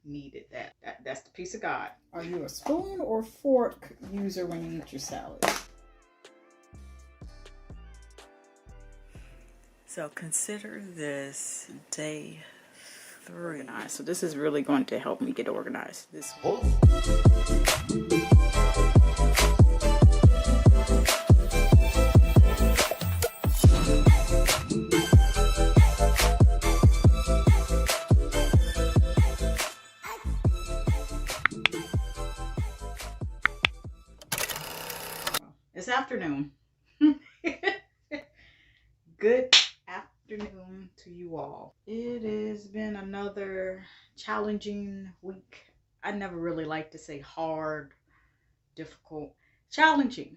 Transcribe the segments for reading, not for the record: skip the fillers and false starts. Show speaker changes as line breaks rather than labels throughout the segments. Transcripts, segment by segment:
needed that. That's the peace of God.
Are you a spoon or fork user when you eat your salad?
So consider this day 3.
So this is really going to help me get organized this week.
It's afternoon. Good afternoon to you all. It has been another challenging week. I never really like to say hard, difficult, challenging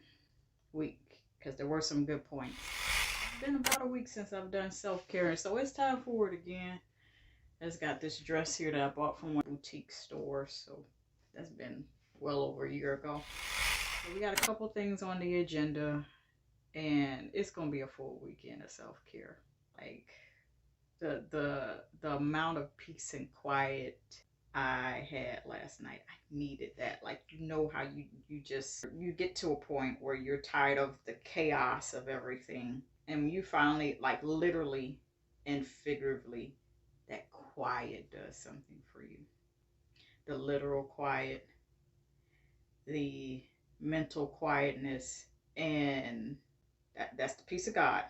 week because there were some good points. It's been about a week since I've done self-care, so it's time for it again. I just got this dress here that I bought from one boutique store, so that's been well over a year ago. So we got a couple things on the agenda, and it's gonna be a full weekend of self-care. Like the amount of peace and quiet I had last night, I needed that. Like, you know how you get to a point where you're tired of the chaos of everything, and you finally, like, literally and figuratively, that quiet does something for you. The literal quiet, the mental quietness, and that's the peace of God.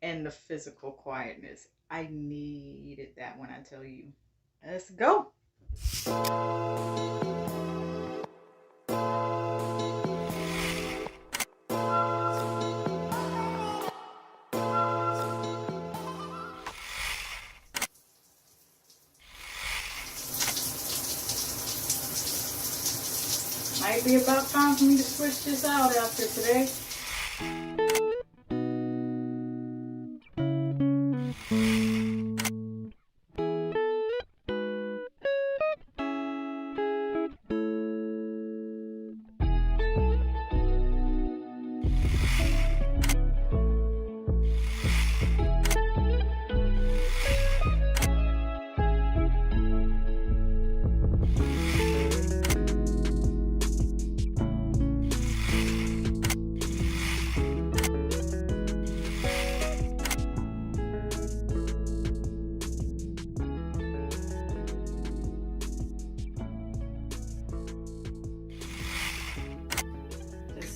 And the physical quietness. I needed that when I tell you. Let's go. Might be about time for me to switch this out after today.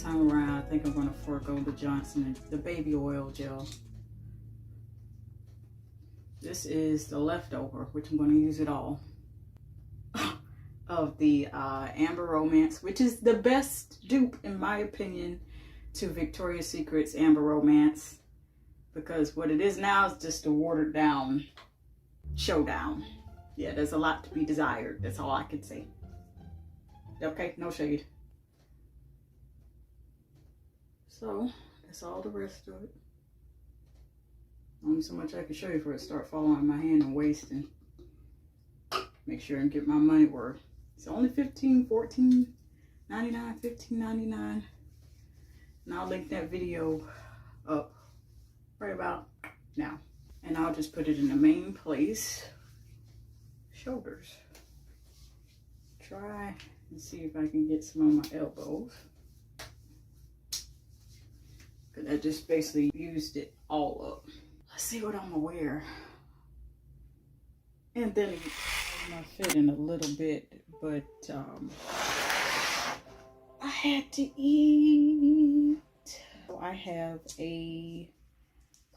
Time around, I think I'm going to forego the Johnson, the baby oil gel. This is the leftover, which I'm going to use it all, of the Amber Romance, which is the best dupe, in my opinion, to Victoria's Secret's Amber Romance, because what it is now is just a watered down showdown. Yeah, there's a lot to be desired. That's all I can say. Okay, no shade. So, that's all the rest of it. Only so much I can show you before it start falling on my hand and wasting. Make sure and get my money worth. It's only $15, $14.99, $15.99. And I'll link that video up right about now. And I'll just put it in the main place. Shoulders. Try and see if I can get some on my elbows. I just basically used it all up. Let's see what I'm gonna wear. And then I'm gonna fit in a little bit, but I had to eat. So I have a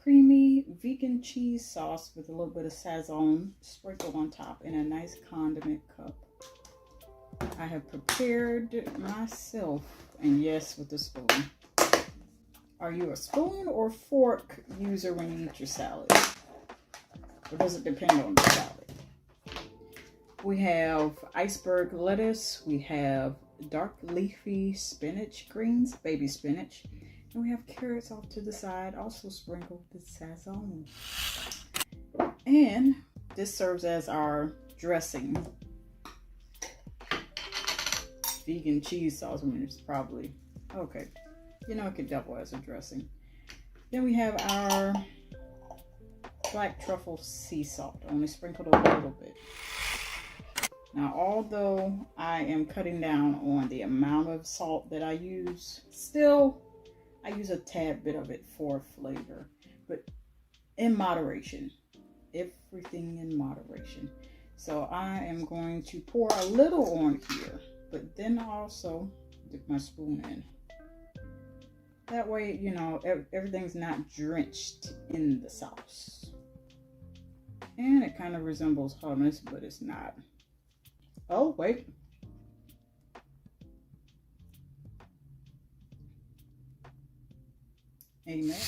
creamy vegan cheese sauce with a little bit of Sazon sprinkled on top in a nice condiment cup. I have prepared myself, and yes, with a spoon. Are you a spoon or fork user when you eat your salad? Or does it depend on the salad? We have iceberg lettuce. We have dark leafy spinach greens, baby spinach. And we have carrots off to the side, also sprinkled with Sazon. And this serves as our dressing. Vegan cheese sauce, I mean, it's probably, okay. You know, it could double as a dressing. Then we have our black truffle sea salt, only sprinkled a little bit.
Now, although I am cutting down on the amount of salt that I use, still I use a tad bit of it for flavor, but in moderation. Everything in moderation. So I am going to pour a little on here, but then also dip my spoon in. That way, you know, everything's not drenched in the sauce. And it kind of resembles hummus, but it's not. Oh, wait. Amen.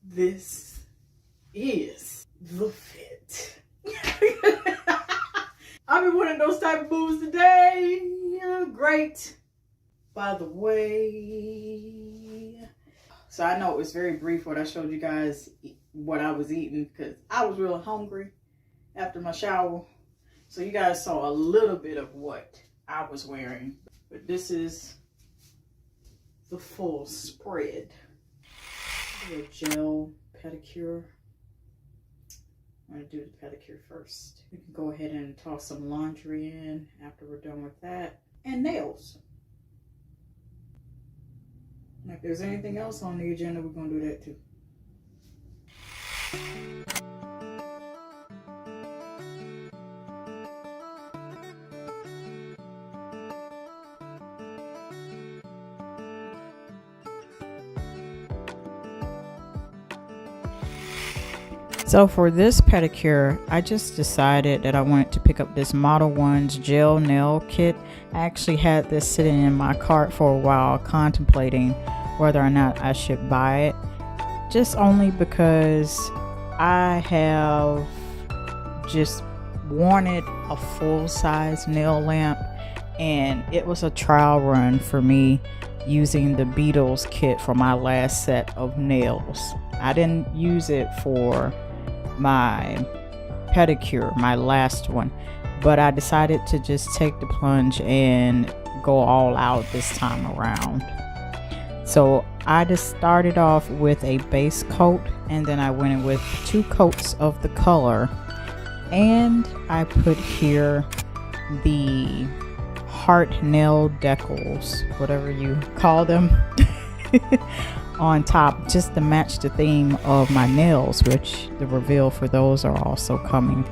This is the fit. I've been wanting those type of moves today. Yeah, great. By the way, so I know it was very brief what I showed you guys what I was eating because I was real hungry after my shower. So you guys saw a little bit of what I was wearing. But this is the full spread. A gel pedicure. I'm going to do the pedicure first. We can go ahead and toss some laundry in after we're done with that. And nails. And if there's anything else on the agenda, we're going to do that too.
So for this pedicure, I just decided that I wanted to pick up this Model 1's gel nail kit. I actually had this sitting in my cart for a while, contemplating whether or not I should buy it. Just only because I have just wanted a full-size nail lamp, and it was a trial run for me using the Beatles kit for my last set of nails. I didn't use it for my pedicure, my last one, but I decided to just take the plunge and go all out this time around. So I just started off with a base coat, and then I went in with 2 coats of the color, and I put here the heart nail decals, whatever you call them, on top, just to match the theme of my nails, which the reveal for those are also coming.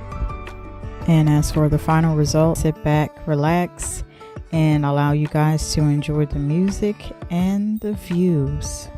And as for the final result, sit back, relax, and allow you guys to enjoy the music and the views.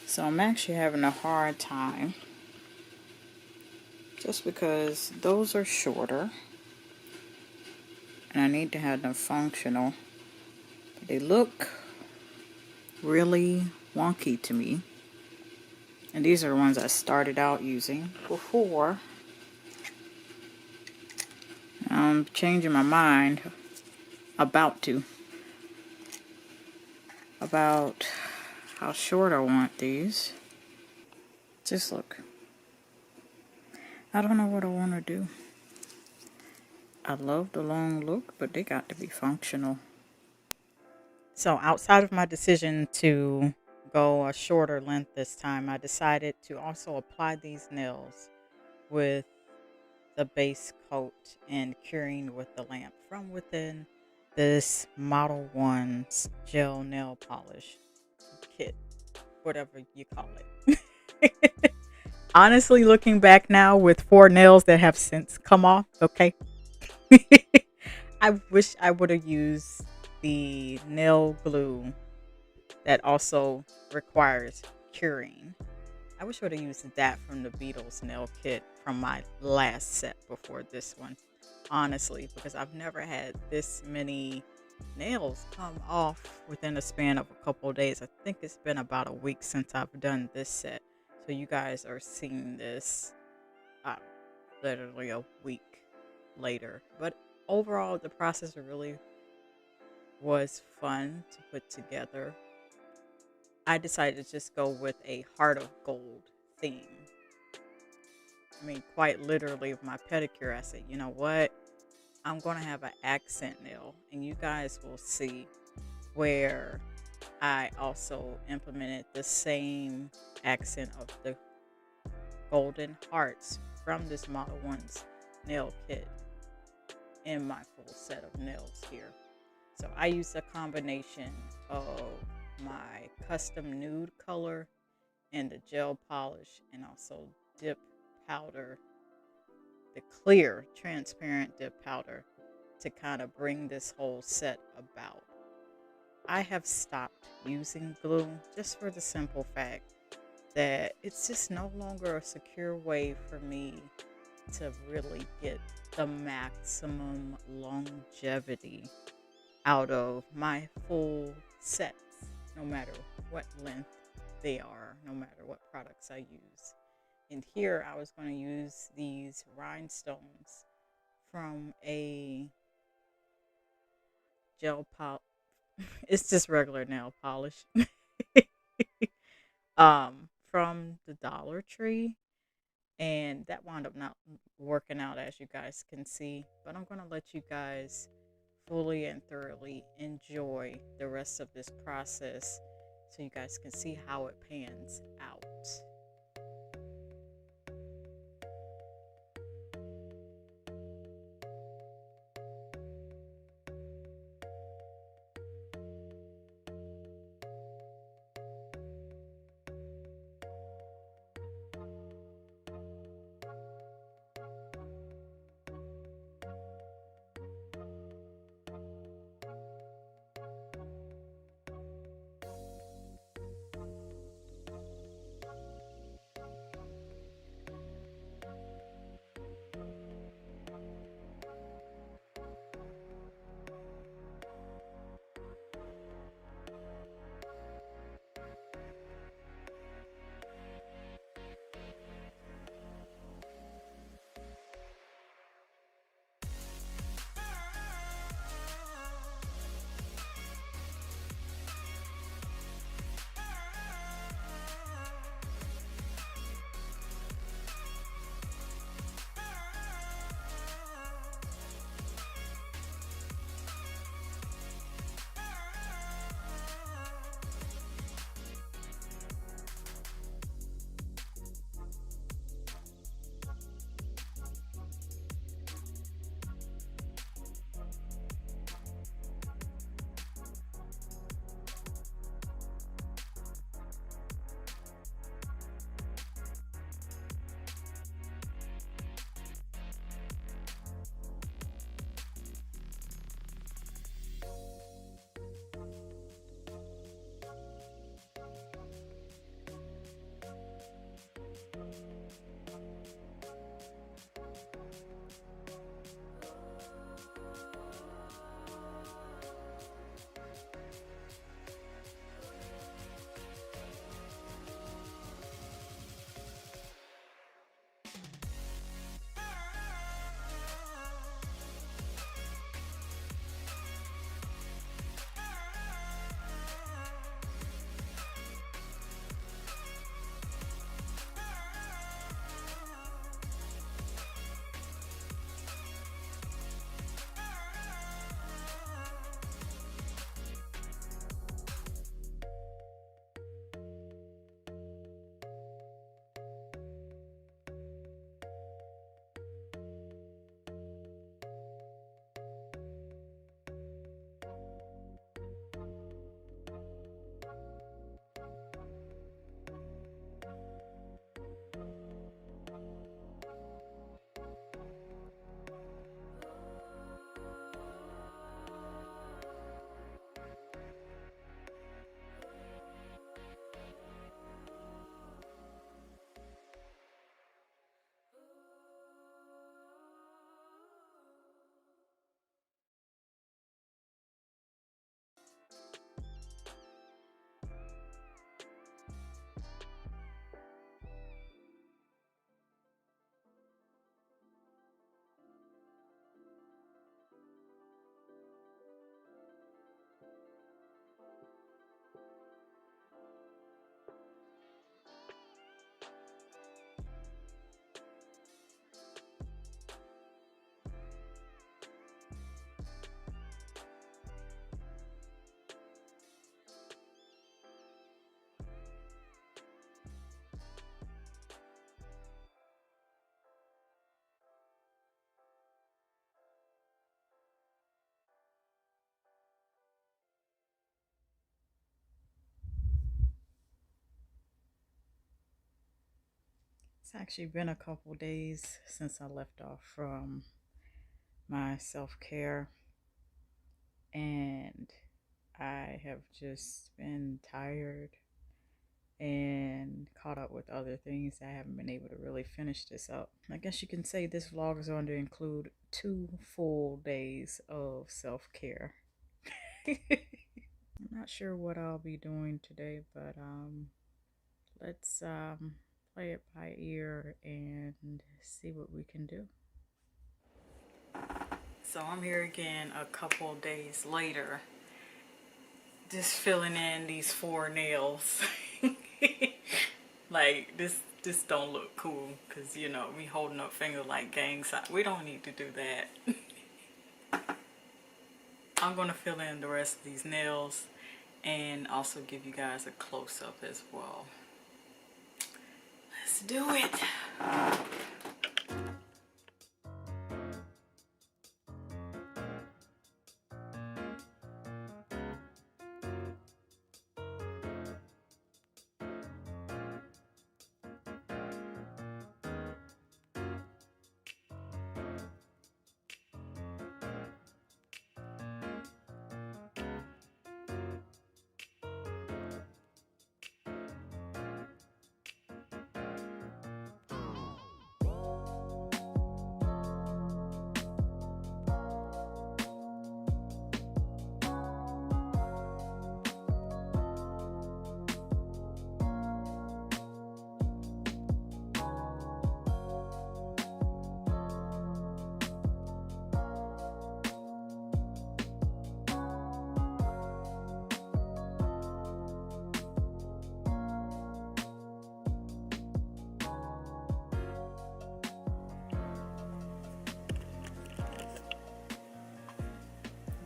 So I'm actually having a hard time just because those are shorter and I need to have them functional. They look really wonky to me. And these are the ones I started out using before. I'm changing my mind about how short I want these. Just look. I don't know what I want to do. I love the long look, but they got to be functional. So outside of my decision to go a shorter length this time, I decided to also apply these nails with the base coat and curing with the lamp from within this Model 1's gel nail polish kit, whatever you call it. Honestly, looking back now with 4 nails that have since come off, okay, I wish I would have used the nail glue that also requires curing. I wish I would have used that from the Beatles nail kit from my last set before this one. Honestly, because I've never had this many nails come off within a span of a couple of days. I think it's been about a week since I've done this set. So you guys are seeing this uh, literally a week later. But overall, the process really was fun to put together. I decided to just go with a heart of gold theme. I mean, quite literally, with my pedicure, I said, you know what? I'm going to have an accent nail, and you guys will see where I also implemented the same accent of the golden hearts from this Model 1's nail kit in my full set of nails here. So I used a combination of my custom nude color and the gel polish, and also dip powder, the clear transparent dip powder, to kind of bring this whole set about. I have stopped using glue just for the simple fact that it's just no longer a secure way for me to really get the maximum longevity out of my full sets, no matter what length they are, no matter what products I use. And here I was going to use these rhinestones from a gel polish. It's just regular nail polish. From the Dollar Tree. And that wound up not working out, as you guys can see. But I'm going to let you guys fully and thoroughly enjoy the rest of this process so you guys can see how it pans out. It's actually been a couple days since I left off from my self-care, and I have just been tired and caught up with other things. I haven't been able to really finish this up. I guess you can say this vlog is going to include 2 full days of self-care. I'm not sure what I'll be doing today, but let's play it by ear and see what we can do. So I'm here again a couple days later, just filling in these 4 nails. Like this don't look cool, because you know, me holding up finger like gang sign. We don't need to do that. I'm gonna fill in the rest of these nails and also give you guys a close-up as well. Let's do it.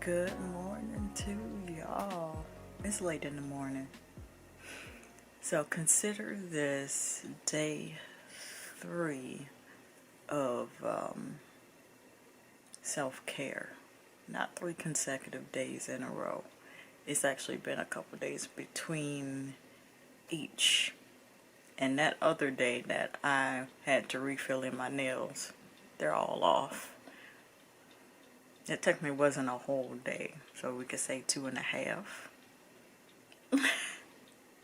Good morning to y'all. It's late in the morning. So consider this day 3 of self-care. Not 3 consecutive days in a row. It's actually been a couple days between each. And that other day that I had to refill in my nails, they're all off. It technically wasn't a whole day, so we could say 2.5.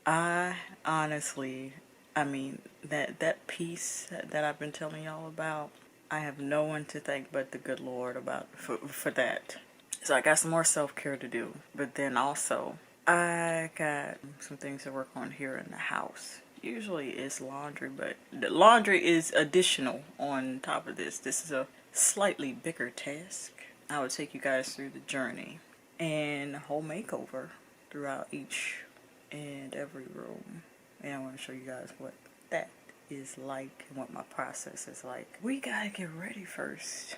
I honestly, I mean, that piece that I've been telling y'all about, I have no one to thank but the good Lord about for that. So I got some more self-care to do, but then also I got some things to work on here in the house. Usually it's laundry, but the laundry is additional on top of this. This is a slightly bigger task. I would take you guys through the journey and a whole makeover throughout each and every room. And I want to show you guys what that is like and what my process is like. We gotta get ready first.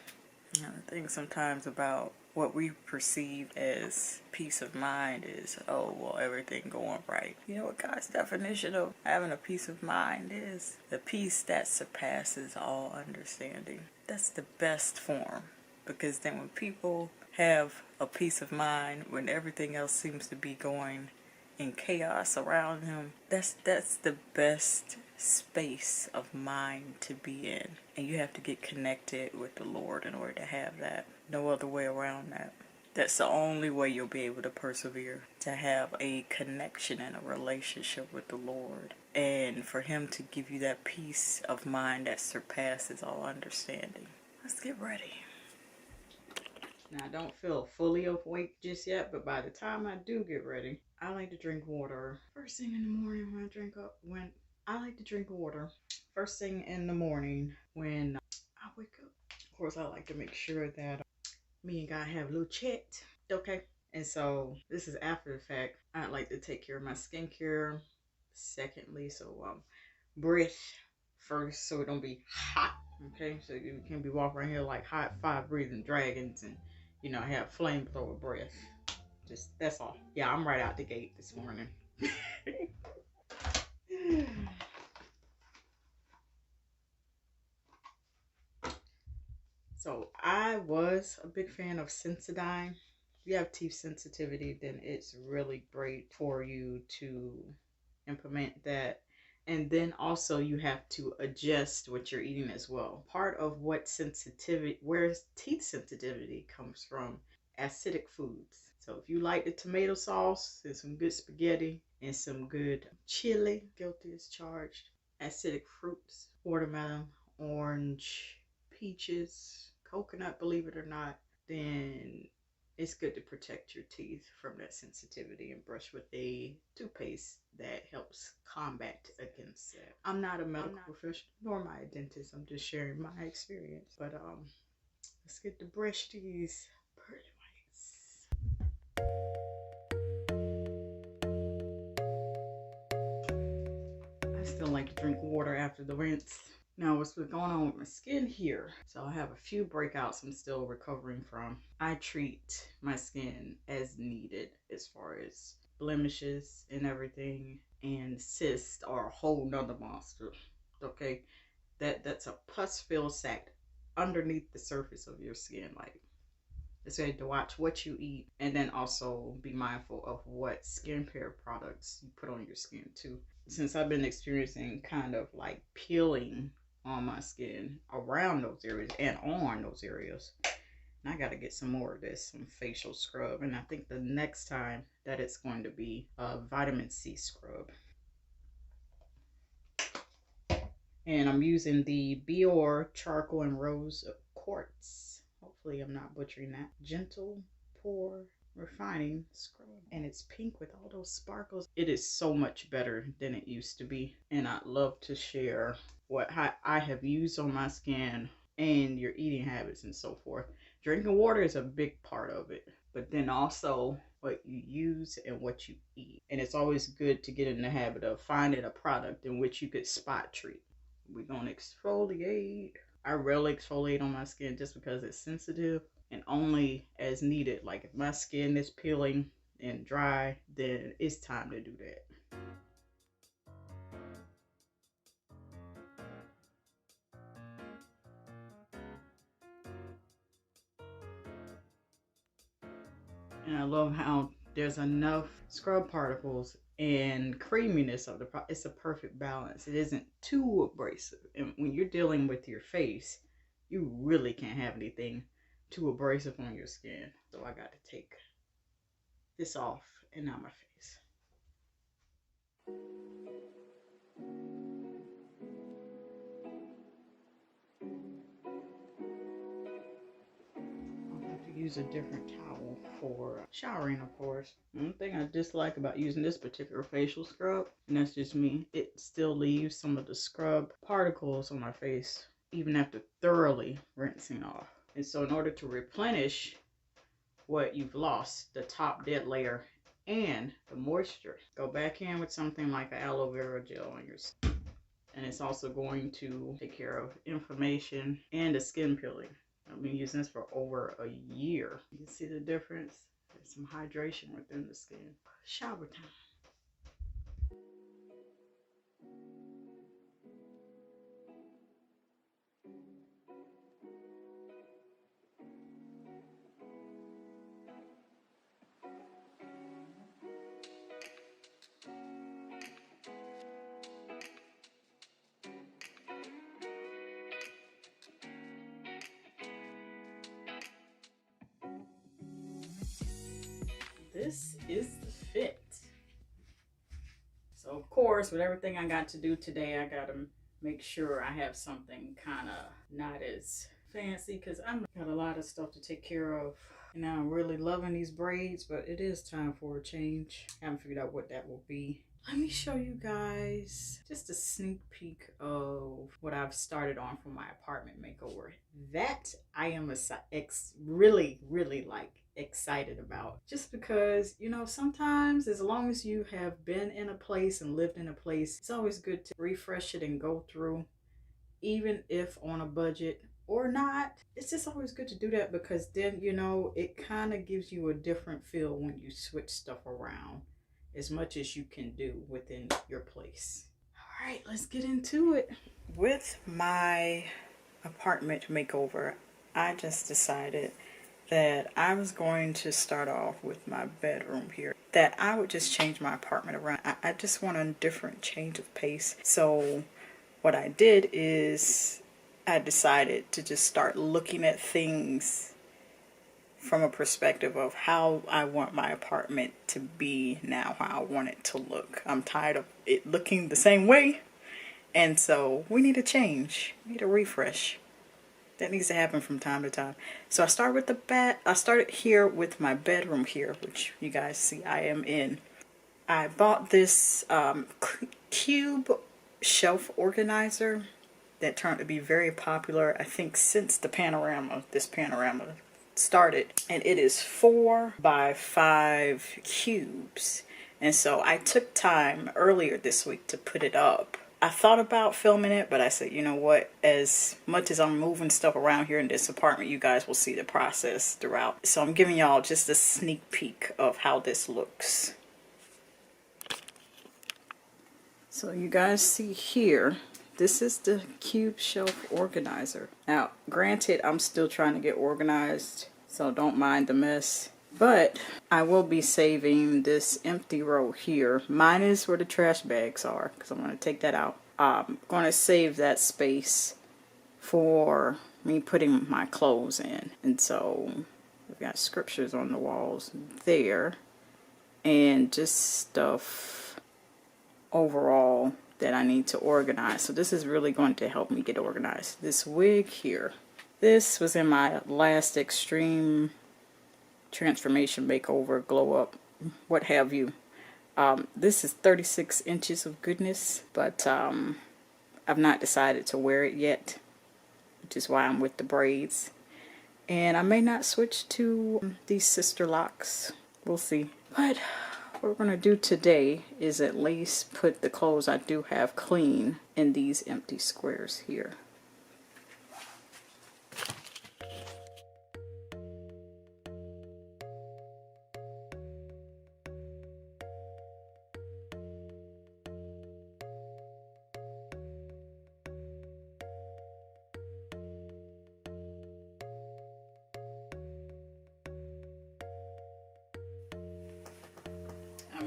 You know, the thing sometimes about what we perceive as peace of mind is, oh, well, everything going right. You know what God's definition of having a peace of mind is? The peace that surpasses all understanding. That's the best form. Because then when people have a peace of mind, when everything else seems to be going in chaos around them, that's the best space of mind to be in. And you have to get connected with the Lord in order to have that. No other way around that. That's the only way you'll be able to persevere. To have a connection and a relationship with the Lord. And for Him to give you that peace of mind that surpasses all understanding. Let's get ready. Now, I don't feel fully awake just yet, but by the time I do get ready, I like to drink water. First thing in the morning when I like to drink water. First thing in the morning when I wake up. Of course, I like to make sure that me and God have a little chat, okay? And so this is after the fact. I like to take care of my skincare. Secondly, so breath first, so it don't be hot, okay? So you can't be walking around here like hot fire breathing dragons and, you know, have flamethrower breath. Just, that's all. Yeah, I'm right out the gate this morning. So I was a big fan of Sensodyne. If you have teeth sensitivity, then it's really great for you to implement that.
And then also you have to adjust what you're eating as well. Part of what sensitivity, where teeth sensitivity comes from, acidic foods. So if you like the tomato sauce and some good spaghetti and some good chili, guilty as charged. Acidic fruits, watermelon, orange, peaches, coconut, believe it or not, then it's good to protect your teeth from that sensitivity and brush with a toothpaste that helps combat against that. I'm not a medical professional, nor am I a dentist. I'm just sharing my experience. But let's get to brush these pearly whites. I still like to drink water after the rinse. Now, what's been going on with my skin here? So I have a few breakouts I'm still recovering from. I treat my skin as needed as far as blemishes and everything, and cysts are a whole nother monster. Okay, that's a pus-filled sac underneath the surface of your skin. Like, it's good to watch what you eat, and then also be mindful of what skincare products you put on your skin too. Since I've been experiencing kind of like peeling on my skin around those areas and on those areas, and I got to get some more of this, some facial scrub, and I think the next time that it's going to be a vitamin C scrub. And I'm using the Bior Charcoal and Rose Quartz. Hopefully I'm not butchering that. Gentle Pore Refining Scrub. And it's pink with all those sparkles. It is so much better than it used to be. And I'd love to share what I have used on my skin and your eating habits and so forth. Drinking water is a big part of it. But then also what you use and what you eat. And it's always good to get in the habit of finding a product in which you could spot treat. We're gonna exfoliate. I rarely exfoliate on my skin just because it's sensitive, and only as needed. Like if my skin is peeling and dry, then it's time to do that. And I love how there's enough scrub particles and creaminess of the product. It's a perfect balance. It isn't too abrasive. And when you're dealing with your face, you really can't have anything too abrasive on your skin. So I got to take this off and not my face. Use a different towel for showering, of course. One thing I dislike about using this particular facial scrub, and that's just me, it still leaves some of the scrub particles on my face even after thoroughly rinsing off. And so in order to replenish what you've lost, the top dead layer and the moisture, go back in with something like an aloe vera gel on your skin. And it's also going to take care of inflammation and the skin peeling. I've been using this for over a year. You can see the difference. There's some hydration within the skin. Shower time. This is the fit. So of course, with everything I got to do today, I gotta make sure I have something kind of not as fancy, because I've got a lot of stuff to take care of. And now I'm really loving these braids, but it is time for a change. I haven't figured out what that will be. Let me show you guys just a sneak peek of what I've started on for my apartment makeover. That I am really like excited about, just because, you know, sometimes as long as you have been in a place and lived in a place, it's always good to refresh it and go through, even if on a budget or not. It's just always good to do that, because then, you know, it kind of gives you a different feel when you switch stuff around as much as you can do within your place. All right, let's get into it. With my apartment makeover, I just decided
that I was going to start off with my bedroom here, that I would just change my apartment around. I just want a different change of pace. So what I did is I decided to just start looking at things from a perspective of how I want my apartment to be now, how I want it to look. I'm tired of it looking the same way, and so we need a change. We need a refresh. That needs to happen from time to time. So I start with the bed. I started here with my bedroom here, which you guys see I am in. I bought this cube shelf organizer that turned to be very popular, I think, since the panorama, this panorama started. And it is 4 by 5 cubes. And so I took time earlier this week to put it up. I thought about filming it, but I said, you know what, as much as I'm moving stuff around here in this apartment, you guys will see the process throughout. So I'm giving y'all just a sneak peek of how this looks. So you guys see here, this is the cube shelf organizer. Now, granted, I'm still trying to get organized, so don't mind the mess. But I will be saving this empty row here. Mine is where the trash bags are, because I'm going to take that out. I'm going to save that space for me putting my clothes in. And so we've got scriptures on the walls there, and just stuff overall that I need to organize. So this is really going to help me get organized. This wig here, this was in my last extreme transformation makeover, glow up, what have you. This is 36 inches of goodness, but I've not decided to wear it yet, which is why I'm with the braids. And I may not switch to these sister locks. We'll see. But what we're going to do today is at least put the clothes I do have clean in these empty squares here.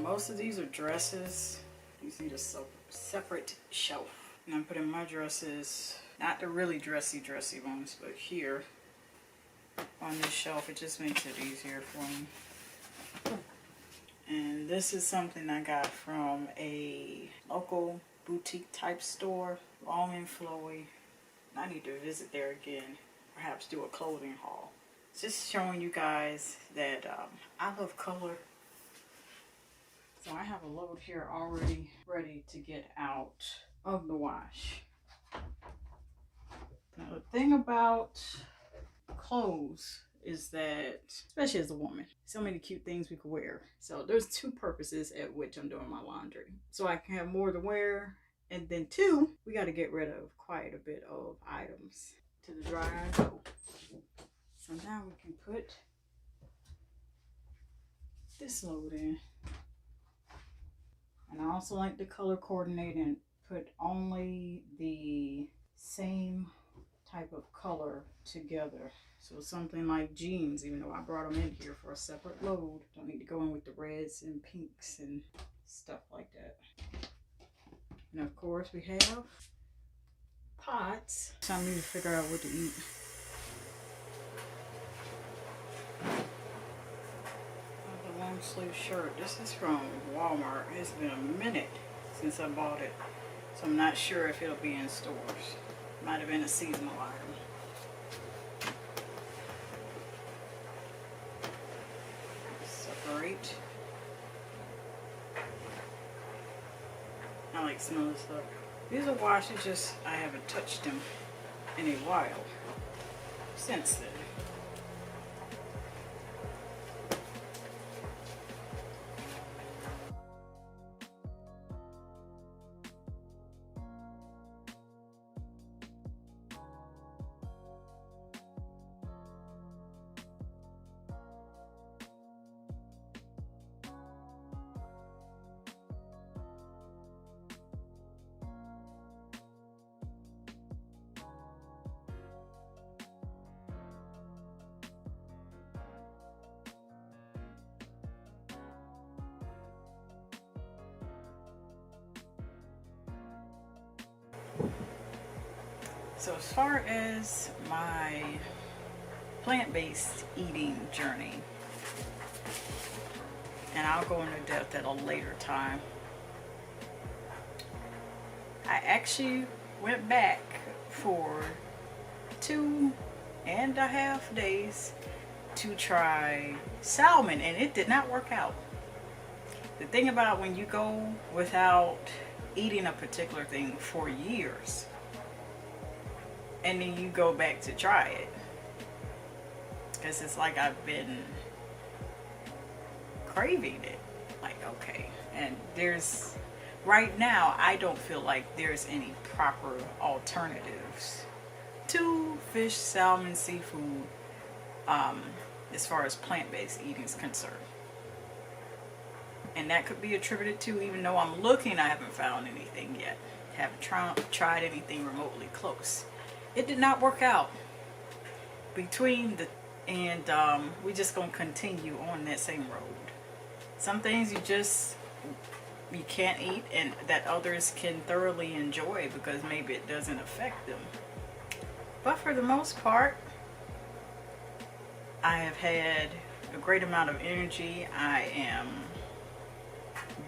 Most of these are dresses. These need a separate shelf. And I'm putting my dresses, not the really dressy ones, but here on this shelf. It just makes it easier for me. And this is something I got from a local boutique type store, long and flowy. I need to visit there again, perhaps do a clothing haul. Just showing you guys that I love color. So I have a load here already ready to get out of the wash. Now the thing about clothes is that, especially as a woman, so many cute things we could wear. So there's 2 purposes at which I'm doing my laundry. So I can have more to wear, and then 2, we got to get rid of quite a bit of items. To the dryer I go. So now we can put this load in. And I also like to color coordinate and put only the same type of color together. So something like jeans, even though I brought them in here for a separate load, don't need to go in with the reds and pinks and stuff like that. And of course we have pots. So I need to figure out what to eat. Long sleeve shirt. This is from Walmart. It's been a minute since I bought it, so I'm not sure if it'll be in stores. Might have been a seasonal item. Separate. I like smelling stuff. These are washed, it's just I haven't touched them in a while since then. So as far as my plant-based eating journey, and I'll go into depth at a later time, I actually went back for 2.5 days to try salmon, and it did not work out. The thing about when you go without eating a particular thing for years and then you go back to try it, because it's like I've been craving it, like, okay, and there's right now I don't feel like there's any proper alternatives to fish, salmon, seafood, as far as plant-based eating is concerned. And that could be attributed to, even though I'm looking, I haven't found anything yet. Haven't tried anything remotely close. It did not work out. We just gonna continue on that same road. Some things you can't eat, and that others can thoroughly enjoy because maybe it doesn't affect them. But for the most part, I have had a great amount of energy. I am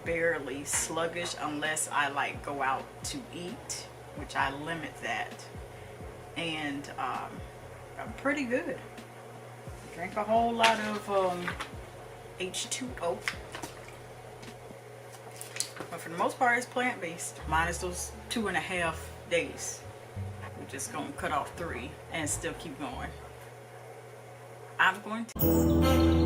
barely sluggish unless I like go out to eat, which I limit that. And I'm pretty good. Drink a whole lot of H2O. But for the most part, it's plant-based. Minus those 2.5 days. We're just gonna cut off 3 and still keep going. I'm going to